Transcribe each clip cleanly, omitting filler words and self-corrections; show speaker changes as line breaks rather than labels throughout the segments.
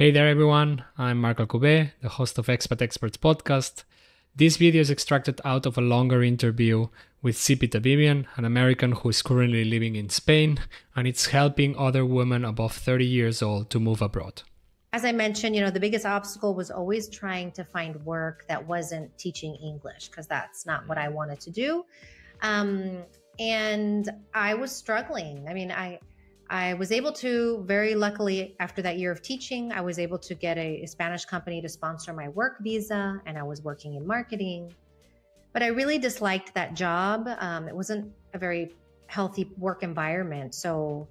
Hey there everyone, I'm Marco Alcubé, the host of Expat Experts podcast. This video is extracted out of a longer interview with Cepee, an American who is currently living in Spain, and it's helping other women above 30 years old to move abroad.
As I mentioned, the biggest obstacle was always trying to find work that wasn't teaching English, because that's not what I wanted to do. And I was struggling. I was able to, very luckily, after that year of teaching, I was able to get a Spanish company to sponsor my work visa, and I was working in marketing. But I really disliked that job. It wasn't a very healthy work environment. So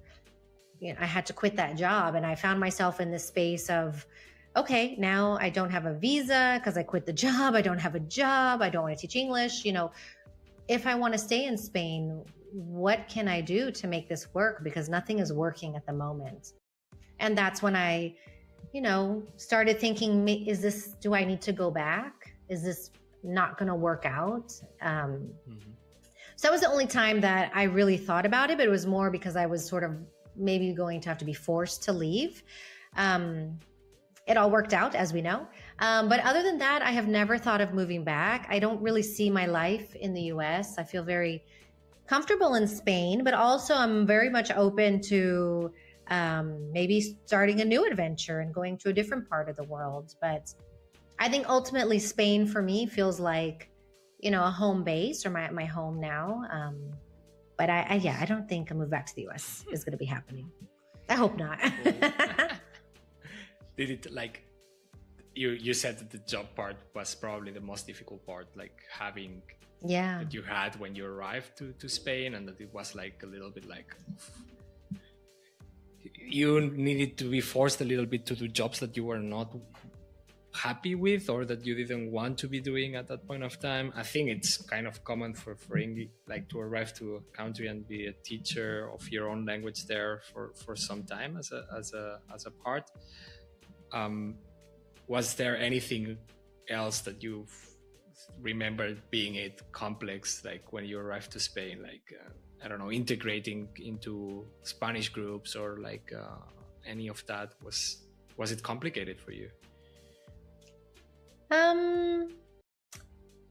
I had to quit that job, and I found myself in this space of, okay, now I don't have a visa because I quit the job. I don't have a job. I don't want to teach English. If I want to stay in Spain, what can I do to make this work? Because nothing is working at the moment. And that's when I, started thinking, do I need to go back? Is this not going to work out? So that was the only time that I really thought about it, but it was more because I was sort of maybe going to have to be forced to leave. It all worked out, as we know. But other than that, I have never thought of moving back. I don't really see my life in the US. I feel very comfortable in Spain, but also I'm very much open to maybe starting a new adventure and going to a different part of the world. But I think ultimately Spain for me feels like, a home base, or my home now. But I don't think a move back to the US is going to be happening. I hope not.
Did it, like, you said that the job part was probably the most difficult part, like having that you had when you arrived to Spain, and that it was like a little bit like you needed to be forced a little bit to do jobs that you were not happy with or that you didn't want to be doing at that point of time. I think it's kind of common for English, like, to arrive to a country and be a teacher of your own language there for some time as a part. Was there anything else that you remember being it complex, like when you arrived to Spain, like I don't know, integrating into Spanish groups, or like any of that? Was it complicated for you?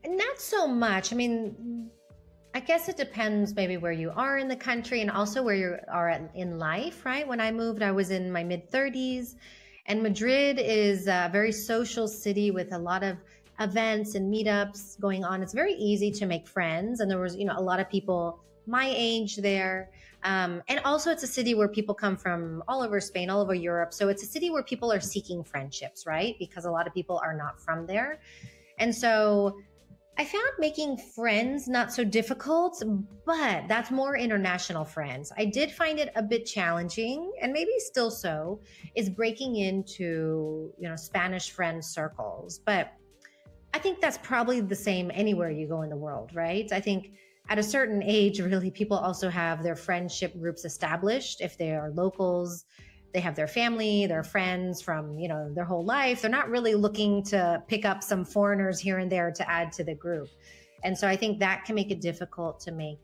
Not so much. I guess it depends maybe where you are in the country and also where you are in life, right? When I moved, I was in my mid-30s, and Madrid is a very social city with a lot of events and meetups going on. It's very easy to make friends. And there was, a lot of people my age there. And also it's a city where people come from all over Spain, all over Europe. So it's a city where people are seeking friendships, right? Because a lot of people are not from there. And so I found making friends not so difficult, but that's more international friends. I did find it a bit challenging, and maybe still so, is breaking into, Spanish friend circles. But I think that's probably the same anywhere you go in the world, right? I think at a certain age, really, people also have their friendship groups established. If they are locals, they have their family, their friends from, their whole life. They're not really looking to pick up some foreigners here and there to add to the group. And so I think that can make it difficult to make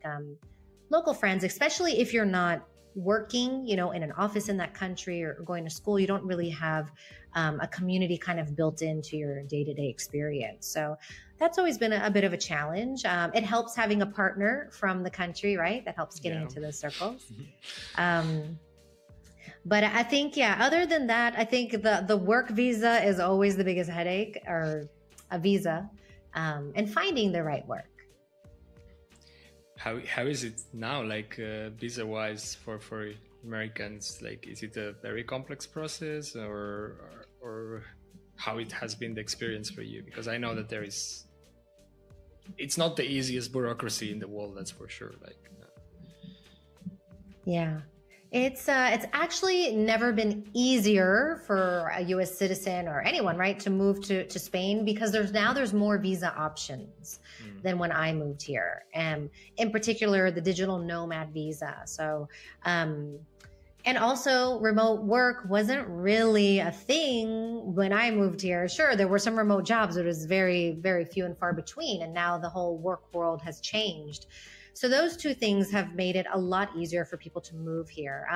local friends, especially if you're not working, in an office in that country or going to school. You don't really have a community kind of built into your day-to-day experience. So that's always been a bit of a challenge. It helps having a partner from the country, right? That helps getting into those circles. But I think, other than that, I think the work visa is always the biggest headache, or a visa, and finding the right work.
How is it now, like visa wise for Americans? Like, is it a very complex process, or how it has been the experience for you? Because I know that it's not the easiest bureaucracy in the world, that's for sure. Like,
yeah. It's actually never been easier for a U.S. citizen or anyone, right, to move to Spain, because there's more visa options than when I moved here. And in particular, the digital nomad visa. So, and also remote work wasn't really a thing when I moved here. Sure, there were some remote jobs, but it was very, very few and far between. And now the whole work world has changed. So those two things have made it a lot easier for people to move here.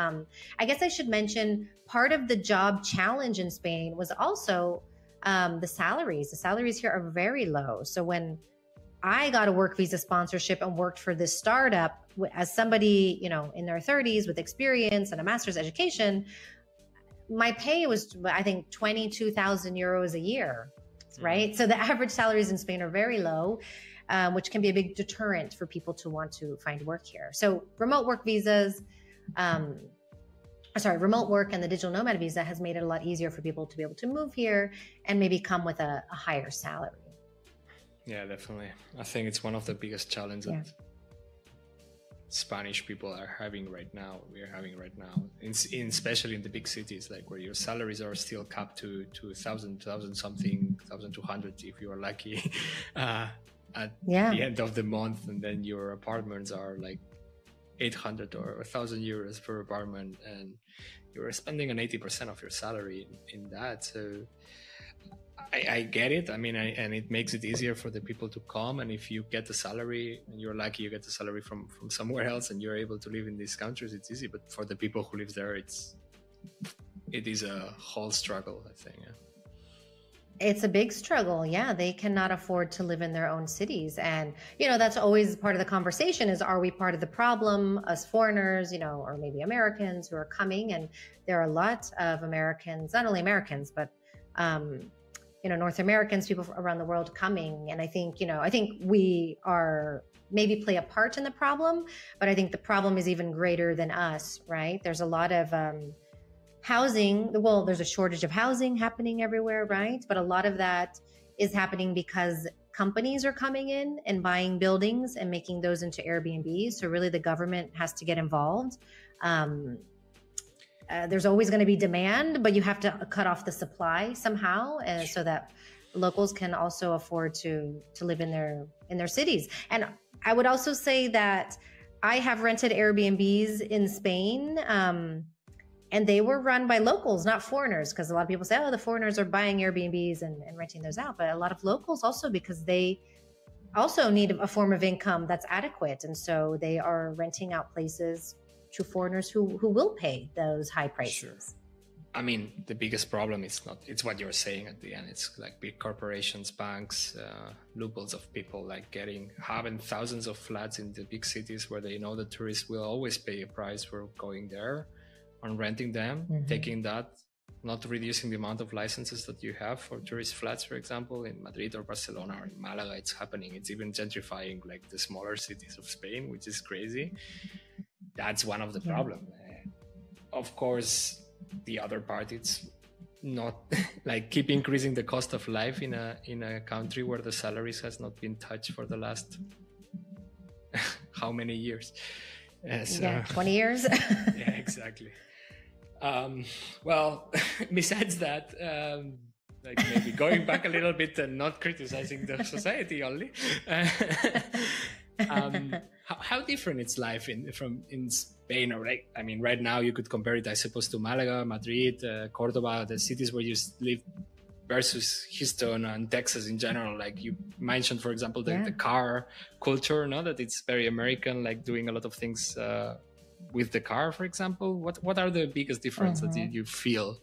I guess I should mention part of the job challenge in Spain was also the salaries. The salaries here are very low. So when I got a work visa sponsorship and worked for this startup as somebody, in their 30s with experience and a master's education, my pay was, I think, 22,000 euros a year, right? So the average salaries in Spain are very low, which can be a big deterrent for people to want to find work here. So remote work visas, remote work and the digital nomad visa has made it a lot easier for people to be able to move here and maybe come with a higher salary.
Yeah, definitely. I think it's one of the biggest challenges that Spanish people are having right now. Especially in the big cities, like where your salaries are still capped to 1,000 something, 1,200 if you are lucky at the end of the month, and then your apartments are like 800 or 1,000 euros per apartment, and you're spending an 80% of your salary in that. So I get it. I mean, and it makes it easier for the people to come. And if you get the salary and you're lucky, you get the salary from somewhere else and you're able to live in these countries, it's easy. But for the people who live there, it is a whole struggle, I think. Yeah.
It's a big struggle. Yeah, they cannot afford to live in their own cities. And, that's always part of the conversation is, are we part of the problem, us foreigners, or maybe Americans who are coming? And there are a lot of Americans, not only Americans, but North Americans, people around the world coming. And I think we are maybe play a part in the problem, but I think the problem is even greater than us, right? There's a lot of housing. Well, there's a shortage of housing happening everywhere, right? But a lot of that is happening because companies are coming in and buying buildings and making those into Airbnbs. So really the government has to get involved. There's always going to be demand, but you have to cut off the supply somehow, so that locals can also afford to live in their cities. And I would also say that I have rented Airbnbs in Spain, and they were run by locals, not foreigners, because a lot of people say, oh, the foreigners are buying Airbnbs and renting those out. But a lot of locals also, because they also need a form of income that's adequate. And so they are renting out places to foreigners who will pay those high prices.
Sure. I mean, the biggest problem it's what you're saying at the end. It's like big corporations, banks, loopholes of people like having thousands of flats in the big cities where they know that tourists will always pay a price for going there, on renting them, taking that, not reducing the amount of licenses that you have for tourist flats, for example, in Madrid or Barcelona or in Malaga. It's happening. It's even gentrifying like the smaller cities of Spain, which is crazy. That's one of the problems. Of course, the other part, it's not like keep increasing the cost of life in a country where the salaries has not been touched for the last how many years?
20 years.
Yeah, exactly. Well, besides that, like maybe going back a little bit and not criticizing the society only. How different is life in Spain? Or like, I mean, right now you could compare it, I suppose, to Malaga, Madrid, Cordoba, the cities where you live, versus Houston and Texas in general. Like you mentioned, for example, the car culture, that it's very American, like doing a lot of things with the car, for example. What are the biggest differences that you feel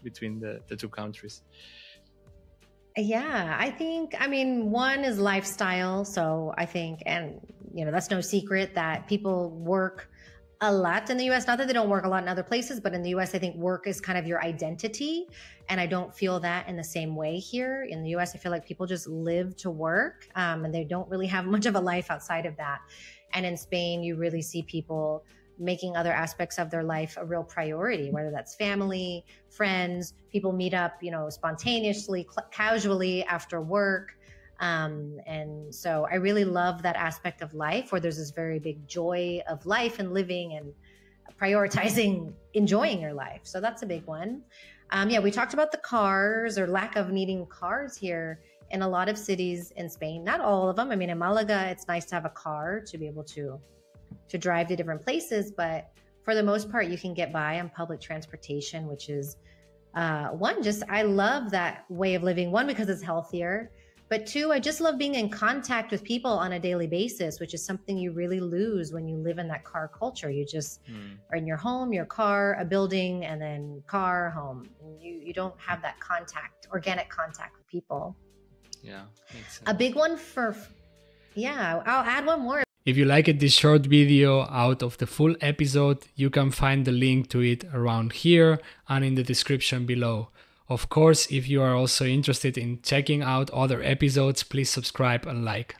between the two countries?
Yeah, I mean, one is lifestyle. So I think, and that's no secret that people work a lot in the US. Not that they don't work a lot in other places, but in the US, I think work is kind of your identity. And I don't feel that in the same way here. In the US, I feel like people just live to work, and they don't really have much of a life outside of that. And in Spain, you really see people making other aspects of their life a real priority, whether that's family, friends, people meet up, spontaneously, casually after work. And so I really love that aspect of life where there's this very big joy of life and living and prioritizing enjoying your life. So that's a big one. We talked about the cars or lack of needing cars here in a lot of cities in Spain, not all of them. I mean, in Malaga, it's nice to have a car to be able to drive to different places, but for the most part, you can get by on public transportation, which is I love that way of living. One, because it's healthier. But two, I just love being in contact with people on a daily basis, which is something you really lose when you live in that car culture. You just are in your home, your car, a building, and then car, home. You don't have that contact, organic contact with people.
Yeah, makes sense.
A big one for, yeah, I'll add one more.
If you liked this short video out of the full episode, you can find the link to it around here and in the description below. Of course, if you are also interested in checking out other episodes, please subscribe and like.